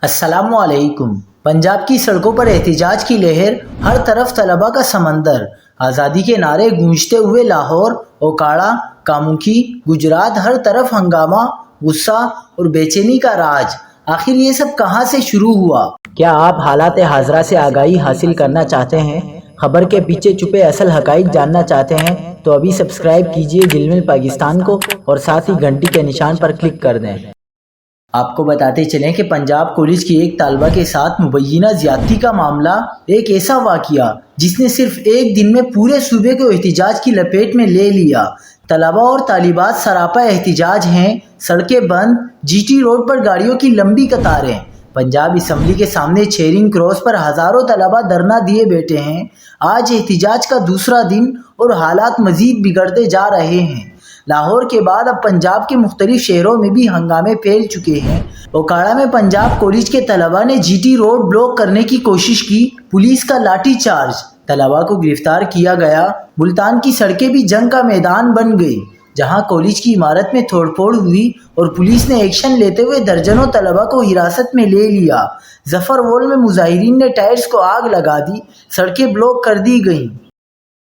السلام علیکم۔ پنجاب کی سڑکوں پر احتجاج کی لہر، ہر طرف طلباء کا سمندر، آزادی کے نعرے گونجتے ہوئے لاہور، اوکاڑا، کاموکی، گجرات، ہر طرف ہنگامہ، غصہ اور بے چینی کا راج۔ آخر یہ سب کہاں سے شروع ہوا؟ کیا آپ حالات حاضرہ سے آگاہی حاصل کرنا چاہتے ہیں؟ خبر کے پیچھے چھپے اصل حقائق جاننا چاہتے ہیں تو ابھی سبسکرائب کیجئے جلمل پاکستان کو اور ساتھ ہی گھنٹی کے نشان پر کلک کر دیں۔ آپ کو بتاتے چلیں کہ پنجاب کالج کی ایک طالبہ کے ساتھ مبینہ زیادتی کا معاملہ ایک ایسا واقعہ جس نے صرف ایک دن میں پورے صوبے کو احتجاج کی لپیٹ میں لے لیا۔ طلباء اور طالبات سراپا احتجاج ہیں، سڑکیں بند، جی ٹی روڈ پر گاڑیوں کی لمبی قطاریں۔ پنجاب اسمبلی کے سامنے چیرنگ کراس پر ہزاروں طلباء دھرنا دیے بیٹھے ہیں۔ آج احتجاج کا دوسرا دن اور حالات مزید بگڑتے جا رہے ہیں۔ لاہور کے بعد اب پنجاب کے مختلف شہروں میں بھی ہنگامے پھیل چکے ہیں۔ اوکاڑا میں پنجاب کالج کے طلباء نے جی ٹی روڈ بلاک کرنے کی کوشش کی، پولیس کا لاٹھی چارج، طلباء کو گرفتار کیا گیا۔ ملتان کی سڑکیں بھی جنگ کا میدان بن گئی، جہاں کالج کی عمارت میں توڑ پھوڑ ہوئی اور پولیس نے ایکشن لیتے ہوئے درجنوں طلباء کو حراست میں لے لیا۔ ظفر وال میں مظاہرین نے ٹائرز کو آگ لگا دی، سڑکیں بلاک کر دی گئیں۔